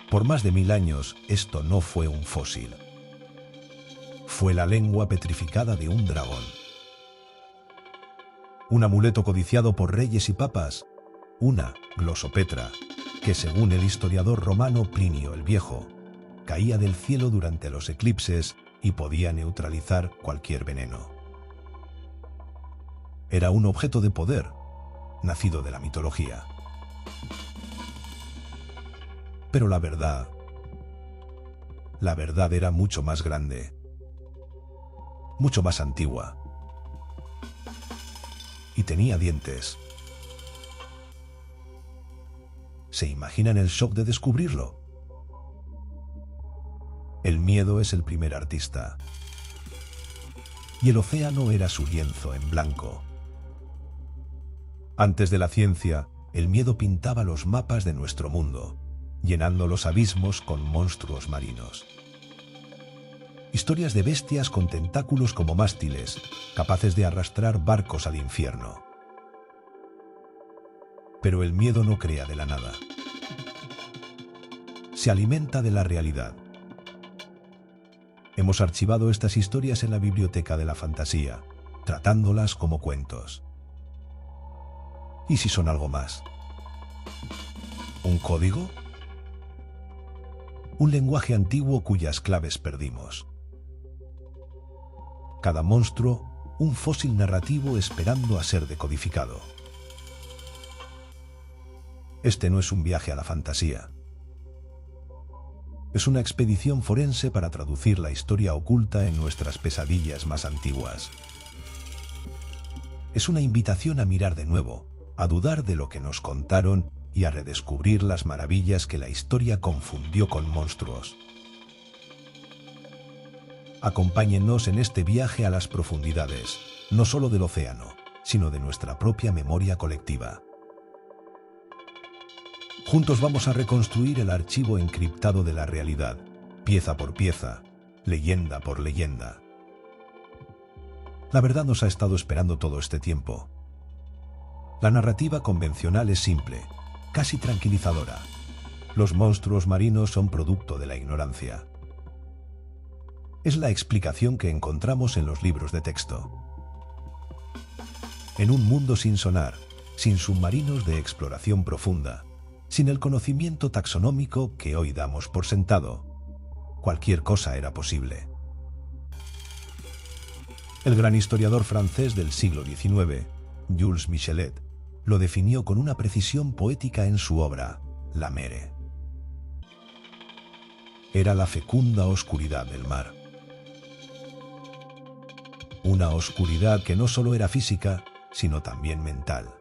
Por más de 1000 años, esto no fue un fósil. Fue la lengua petrificada de un dragón. Un amuleto codiciado por reyes y papas, una glosopetra, que según el historiador romano Plinio el Viejo, caía del cielo durante los eclipses y podía neutralizar cualquier veneno. Era un objeto de poder, nacido de la mitología. Pero la verdad era mucho más grande, mucho más antigua, y tenía dientes. ¿Se imaginan el shock de descubrirlo? El miedo es el primer artista, y el océano era su lienzo en blanco. Antes de la ciencia, el miedo pintaba los mapas de nuestro mundo, llenando los abismos con monstruos marinos. Historias de bestias con tentáculos como mástiles, capaces de arrastrar barcos al infierno. Pero el miedo no crea de la nada. Se alimenta de la realidad. Hemos archivado estas historias en la biblioteca de la fantasía, tratándolas como cuentos. ¿Y si son algo más? ¿Un código? Un lenguaje antiguo cuyas claves perdimos. Cada monstruo, un fósil narrativo esperando a ser decodificado. Este no es un viaje a la fantasía. Es una expedición forense para traducir la historia oculta en nuestras pesadillas más antiguas. Es una invitación a mirar de nuevo, a dudar de lo que nos contaron y a redescubrir las maravillas que la historia confundió con monstruos. Acompáñennos en este viaje a las profundidades, no solo del océano, sino de nuestra propia memoria colectiva. Juntos vamos a reconstruir el archivo encriptado de la realidad, pieza por pieza, leyenda por leyenda. La verdad nos ha estado esperando todo este tiempo. La narrativa convencional es simple, casi tranquilizadora. Los monstruos marinos son producto de la ignorancia. Es la explicación que encontramos en los libros de texto. En un mundo sin sonar, sin submarinos de exploración profunda, sin el conocimiento taxonómico que hoy damos por sentado, cualquier cosa era posible. El gran historiador francés del siglo XIX, Jules Michelet, lo definió con una precisión poética en su obra, La Mere. Era la fecunda oscuridad del mar. Una oscuridad que no solo era física, sino también mental.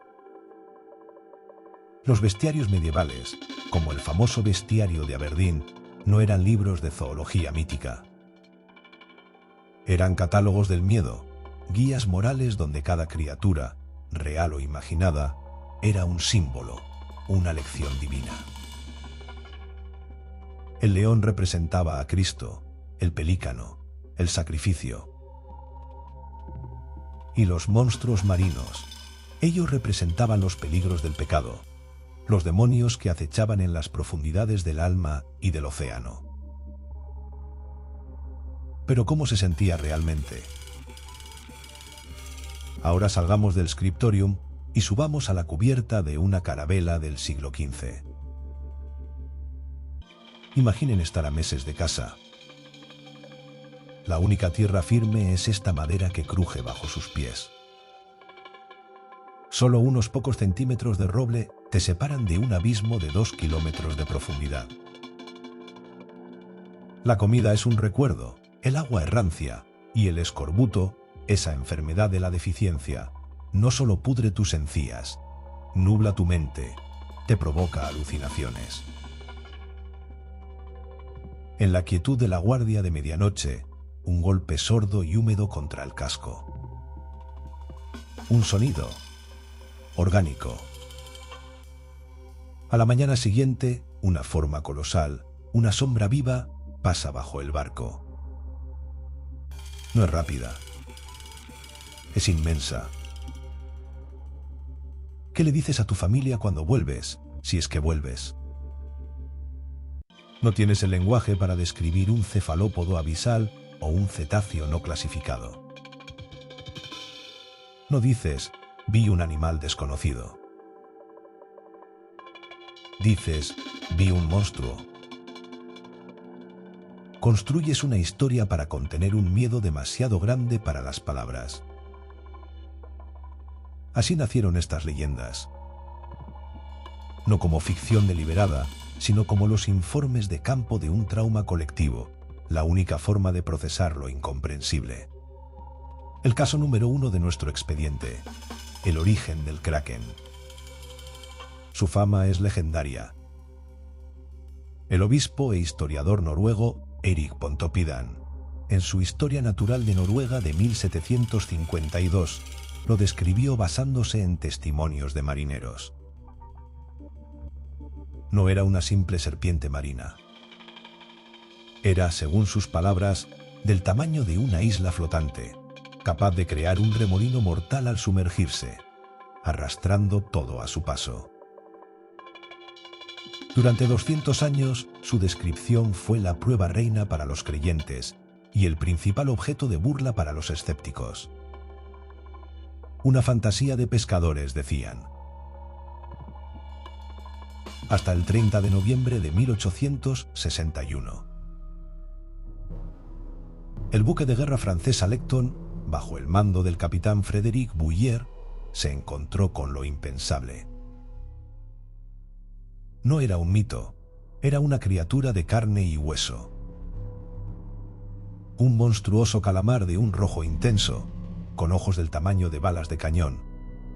Los bestiarios medievales, como el famoso bestiario de Aberdeen, no eran libros de zoología mítica. Eran catálogos del miedo, guías morales donde cada criatura, real o imaginada, era un símbolo, una lección divina. El león representaba a Cristo, el pelícano, el sacrificio. Y los monstruos marinos, ellos representaban los peligros del pecado, los demonios que acechaban en las profundidades del alma y del océano. Pero ¿cómo se sentía realmente? Ahora salgamos del scriptorium y subamos a la cubierta de una carabela del siglo XV. Imaginen estar a meses de casa. La única tierra firme es esta madera que cruje bajo sus pies. Solo unos pocos centímetros de roble te separan de un abismo de 2 kilómetros de profundidad. La comida es un recuerdo, el agua es rancia, y el escorbuto, esa enfermedad de la deficiencia, no solo pudre tus encías, nubla tu mente, te provoca alucinaciones. En la quietud de la guardia de medianoche, un golpe sordo y húmedo contra el casco. Un sonido orgánico. A la mañana siguiente, una forma colosal, una sombra viva, pasa bajo el barco. No es rápida. Es inmensa. ¿Qué le dices a tu familia cuando vuelves, si es que vuelves? No tienes el lenguaje para describir un cefalópodo abisal o un cetáceo no clasificado. No dices, vi un animal desconocido. Dices, vi un monstruo. Construyes una historia para contener un miedo demasiado grande para las palabras. Así nacieron estas leyendas. No como ficción deliberada, sino como los informes de campo de un trauma colectivo, la única forma de procesar lo incomprensible. El caso número 1 de nuestro expediente, el origen del Kraken. Su fama es legendaria. El obispo e historiador noruego Erik Pontoppidan, en su Historia Natural de Noruega de 1752, lo describió basándose en testimonios de marineros. No era una simple serpiente marina. Era, según sus palabras, del tamaño de una isla flotante, capaz de crear un remolino mortal al sumergirse, arrastrando todo a su paso. Durante 200 años, su descripción fue la prueba reina para los creyentes y el principal objeto de burla para los escépticos. Una fantasía de pescadores, decían. Hasta el 30 de noviembre de 1861. El buque de guerra francés Alecton, bajo el mando del capitán Frédéric Bouyer, se encontró con lo impensable. No era un mito, era una criatura de carne y hueso. Un monstruoso calamar de un rojo intenso, con ojos del tamaño de balas de cañón,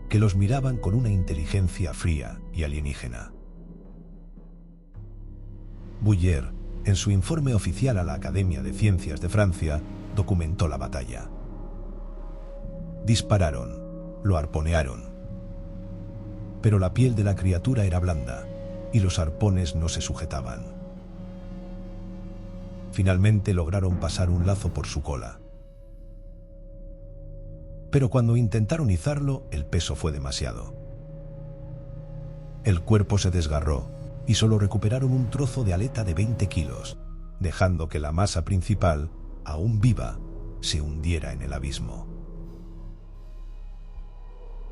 que los miraban con una inteligencia fría y alienígena. Bouyer, en su informe oficial a la Academia de Ciencias de Francia, documentó la batalla. Dispararon, lo arponearon. Pero la piel de la criatura era blanda y los arpones no se sujetaban. Finalmente lograron pasar un lazo por su cola. Pero cuando intentaron izarlo, el peso fue demasiado. El cuerpo se desgarró y solo recuperaron un trozo de aleta de 20 kilos, dejando que la masa principal, aún viva, se hundiera en el abismo.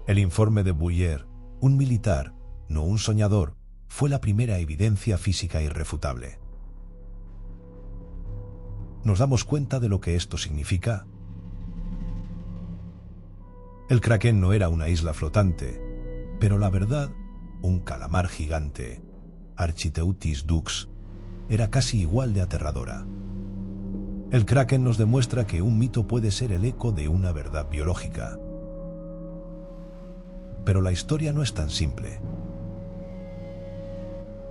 El informe de Bouyer, un militar, no un soñador, fue la primera evidencia física irrefutable. ¿Nos damos cuenta de lo que esto significa? El Kraken no era una isla flotante, pero la verdad, un calamar gigante, Architeuthis dux, era casi igual de aterradora. El Kraken nos demuestra que un mito puede ser el eco de una verdad biológica. Pero la historia no es tan simple.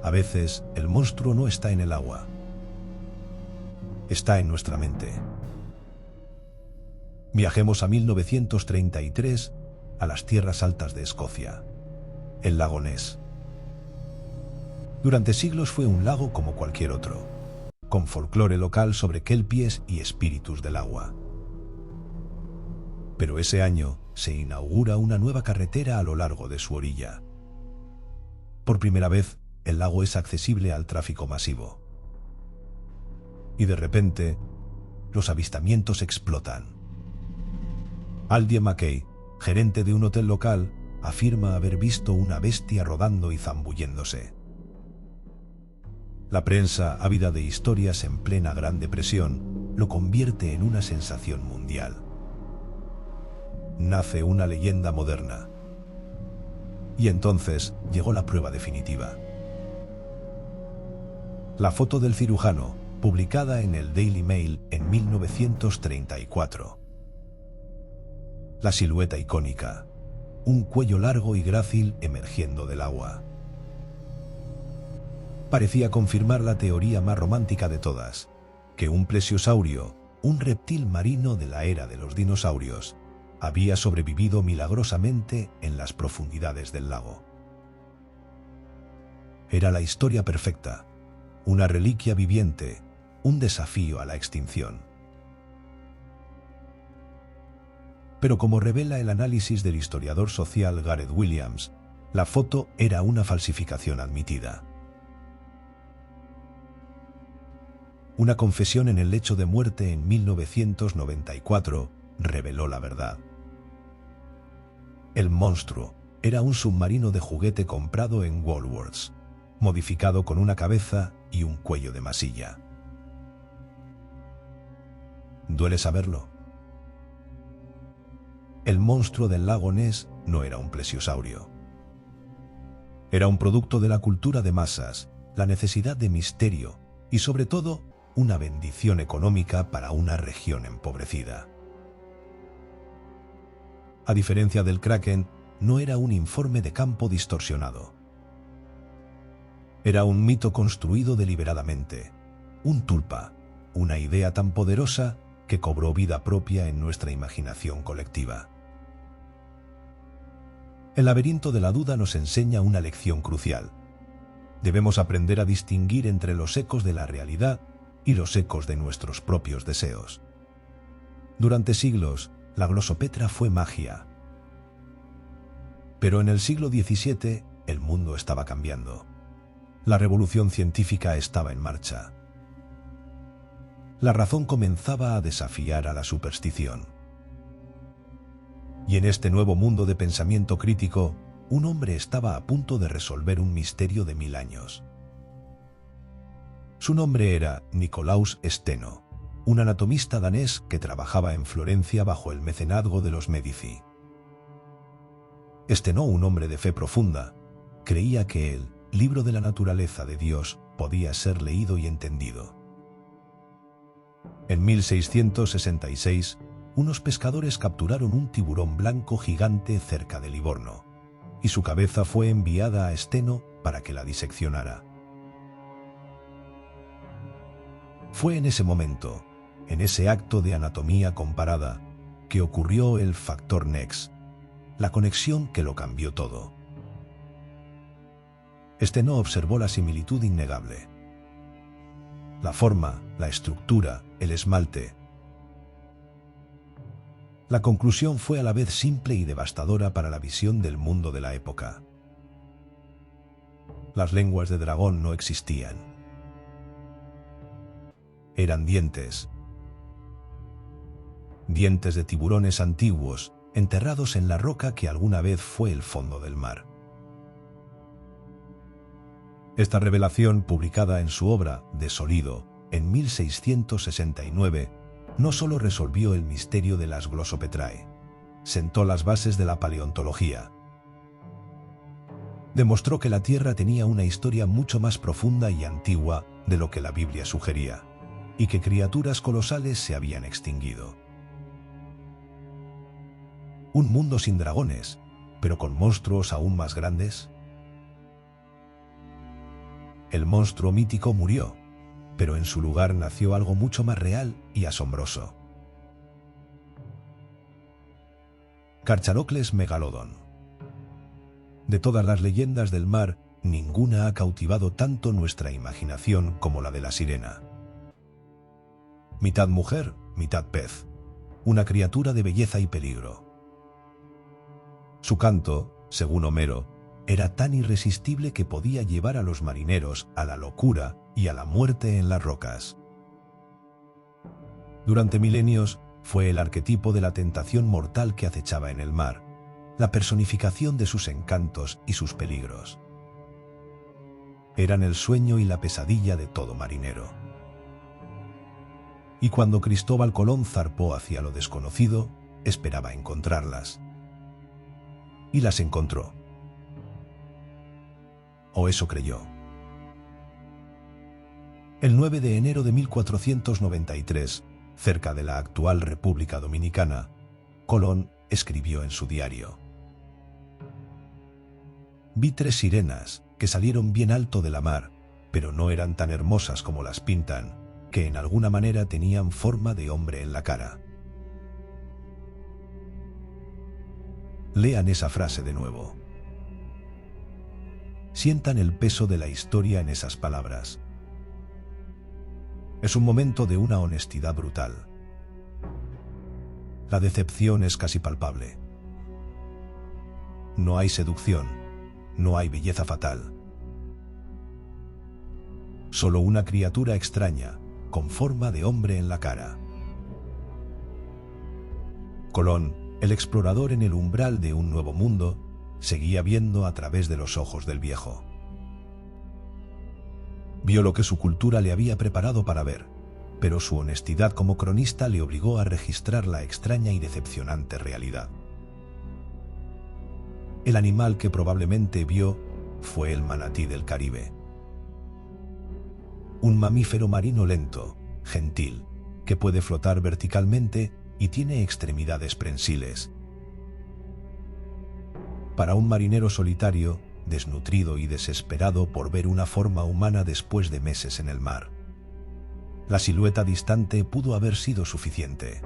A veces, el monstruo no está en el agua. Está en nuestra mente. Viajemos a 1933, a las tierras altas de Escocia, el lago Ness. Durante siglos fue un lago como cualquier otro, con folclore local sobre kelpies y espíritus del agua. Pero ese año se inaugura una nueva carretera a lo largo de su orilla. Por primera vez, el lago es accesible al tráfico masivo. Y de repente, los avistamientos explotan. Aldie Mackay, gerente de un hotel local, afirma haber visto una bestia rodando y zambulléndose. La prensa, ávida de historias en plena Gran Depresión, lo convierte en una sensación mundial. Nace una leyenda moderna. Y entonces llegó la prueba definitiva. La foto del cirujano, publicada en el Daily Mail en 1934. La silueta icónica, un cuello largo y grácil emergiendo del agua. Parecía confirmar la teoría más romántica de todas, que un plesiosaurio, un reptil marino de la era de los dinosaurios, había sobrevivido milagrosamente en las profundidades del lago. Era la historia perfecta, una reliquia viviente, un desafío a la extinción. Pero como revela el análisis del historiador social Gareth Williams, la foto era una falsificación admitida. Una confesión en el lecho de muerte en 1994 reveló la verdad. El monstruo era un submarino de juguete comprado en Woolworths, modificado con una cabeza y un cuello de masilla. ¿Duele saberlo? El monstruo del lago Ness no era un plesiosaurio. Era un producto de la cultura de masas, la necesidad de misterio y, sobre todo, una bendición económica para una región empobrecida. A diferencia del Kraken, no era un informe de campo distorsionado. Era un mito construido deliberadamente, un tulpa, una idea tan poderosa que cobró vida propia en nuestra imaginación colectiva. El laberinto de la duda nos enseña una lección crucial. Debemos aprender a distinguir entre los ecos de la realidad y los ecos de nuestros propios deseos. Durante siglos, la glosopetra fue magia. Pero en el siglo XVII, el mundo estaba cambiando. La revolución científica estaba en marcha. La razón comenzaba a desafiar a la superstición. Y en este nuevo mundo de pensamiento crítico, un hombre estaba a punto de resolver un misterio de 1000 años. Su nombre era Nicolaus Steno, un anatomista danés que trabajaba en Florencia bajo el mecenazgo de los Medici. Steno, un hombre de fe profunda, creía que el libro de la naturaleza de Dios podía ser leído y entendido. En 1666, unos pescadores capturaron un tiburón blanco gigante cerca de Livorno, y su cabeza fue enviada a Steno para que la diseccionara. Fue en ese momento, en ese acto de anatomía comparada, que ocurrió el factor Nex, la conexión que lo cambió todo. Steno observó la similitud innegable. La forma, la estructura, el esmalte. La conclusión fue a la vez simple y devastadora para la visión del mundo de la época. Las lenguas de dragón no existían. Eran dientes. Dientes de tiburones antiguos, enterrados en la roca que alguna vez fue el fondo del mar. Esta revelación, publicada en su obra De Solido, en 1669, no solo resolvió el misterio de las Glossopetrae, sentó las bases de la paleontología. Demostró que la Tierra tenía una historia mucho más profunda y antigua de lo que la Biblia sugería, y que criaturas colosales se habían extinguido. Un mundo sin dragones, pero con monstruos aún más grandes. El monstruo mítico murió, pero en su lugar nació algo mucho más real y asombroso. Chalcócles Megalodon. De todas las leyendas del mar, ninguna ha cautivado tanto nuestra imaginación como la de la sirena. Mitad mujer, mitad pez, una criatura de belleza y peligro. Su canto, según Homero, era tan irresistible que podía llevar a los marineros a la locura y a la muerte en las rocas. Durante milenios fue el arquetipo de la tentación mortal que acechaba en el mar, la personificación de sus encantos y sus peligros. Eran el sueño y la pesadilla de todo marinero. Y cuando Cristóbal Colón zarpó hacia lo desconocido, esperaba encontrarlas. Y las encontró. O eso creyó. El 9 de enero de 1493, cerca de la actual República Dominicana, Colón escribió en su diario: «Vi 3 sirenas que salieron bien alto de la mar, pero no eran tan hermosas como las pintan, que en alguna manera tenían forma de hombre en la cara». Lean esa frase de nuevo. Sientan el peso de la historia en esas palabras. Es un momento de una honestidad brutal. La decepción es casi palpable. No hay seducción, no hay belleza fatal. Solo una criatura extraña, con forma de hombre en la cara. Colón, el explorador en el umbral de un nuevo mundo, seguía viendo a través de los ojos del viejo. Vio lo que su cultura le había preparado para ver, pero su honestidad como cronista le obligó a registrar la extraña y decepcionante realidad. El animal que probablemente vio fue el manatí del Caribe. Un mamífero marino lento, gentil, que puede flotar verticalmente y tiene extremidades prensiles. Para un marinero solitario, desnutrido y desesperado por ver una forma humana después de meses en el mar, la silueta distante pudo haber sido suficiente.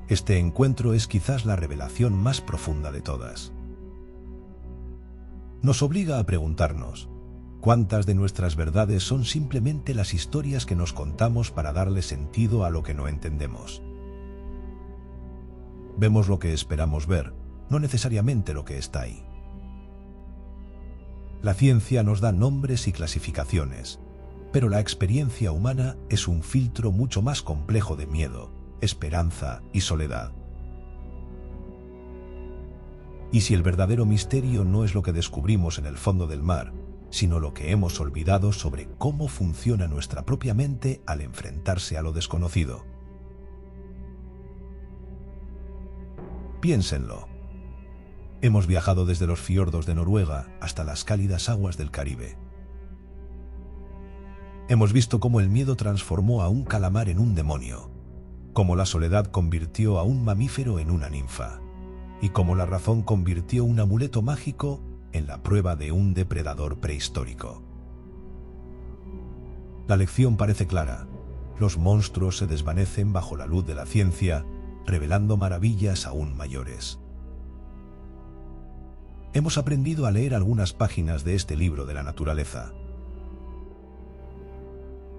Este encuentro es quizás la revelación más profunda de todas. Nos obliga a preguntarnos, ¿cuántas de nuestras verdades son simplemente las historias que nos contamos para darle sentido a lo que no entendemos? Vemos lo que esperamos ver, no necesariamente lo que está ahí. La ciencia nos da nombres y clasificaciones, pero la experiencia humana es un filtro mucho más complejo de miedo, esperanza y soledad. Y si el verdadero misterio no es lo que descubrimos en el fondo del mar, sino lo que hemos olvidado sobre cómo funciona nuestra propia mente al enfrentarse a lo desconocido. Piénsenlo. Hemos viajado desde los fiordos de Noruega hasta las cálidas aguas del Caribe. Hemos visto cómo el miedo transformó a un calamar en un demonio, cómo la soledad convirtió a un mamífero en una ninfa, y cómo la razón convirtió un amuleto mágico en la prueba de un depredador prehistórico. La lección parece clara. Los monstruos se desvanecen bajo la luz de la ciencia, revelando maravillas aún mayores. Hemos aprendido a leer algunas páginas de este libro de la naturaleza.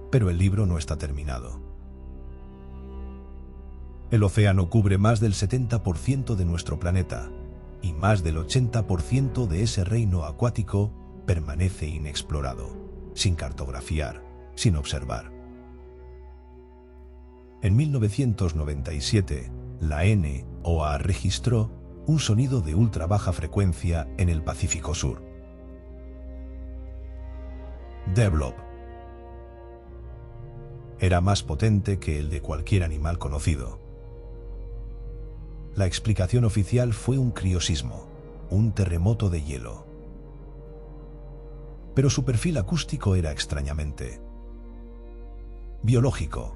Pero el libro no está terminado. El océano cubre más del 70% de nuestro planeta, y más del 80% de ese reino acuático permanece inexplorado, sin cartografiar, sin observar. En 1997, la NOAA registró un sonido de ultra baja frecuencia en el Pacífico Sur. D-Blob. Era más potente que el de cualquier animal conocido. La explicación oficial fue un criosismo, un terremoto de hielo. Pero su perfil acústico era extrañamente biológico.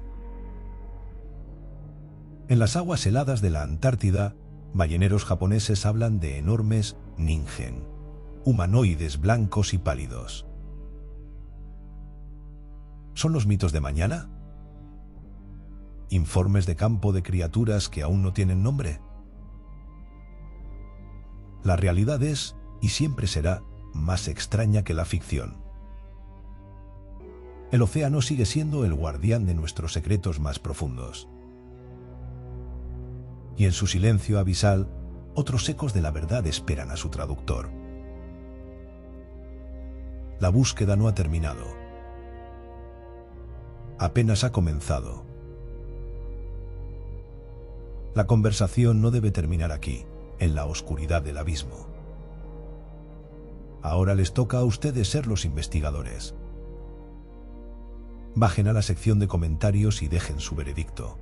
En las aguas heladas de la Antártida, balleneros japoneses hablan de enormes ningen, humanoides blancos y pálidos. ¿Son los mitos de mañana? ¿Informes de campo de criaturas que aún no tienen nombre? La realidad es, y siempre será, más extraña que la ficción. El océano sigue siendo el guardián de nuestros secretos más profundos. Y en su silencio abisal, otros ecos de la verdad esperan a su traductor. La búsqueda no ha terminado. Apenas ha comenzado. La conversación no debe terminar aquí, en la oscuridad del abismo. Ahora les toca a ustedes ser los investigadores. Bajen a la sección de comentarios y dejen su veredicto.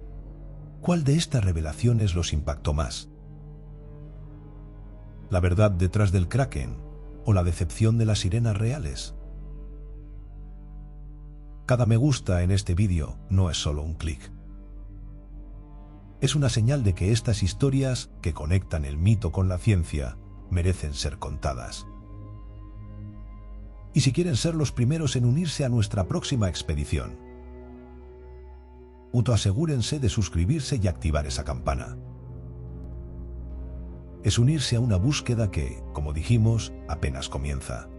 ¿Cuál de estas revelaciones los impactó más? ¿La verdad detrás del Kraken o la decepción de las sirenas reales? Cada me gusta en este vídeo no es solo un clic. Es una señal de que estas historias, que conectan el mito con la ciencia, merecen ser contadas. Y si quieren ser los primeros en unirse a nuestra próxima expedición, autoasegúrense de suscribirse y activar esa campana. Es unirse a una búsqueda que, como dijimos, apenas comienza.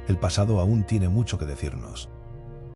El pasado aún tiene mucho que decirnos.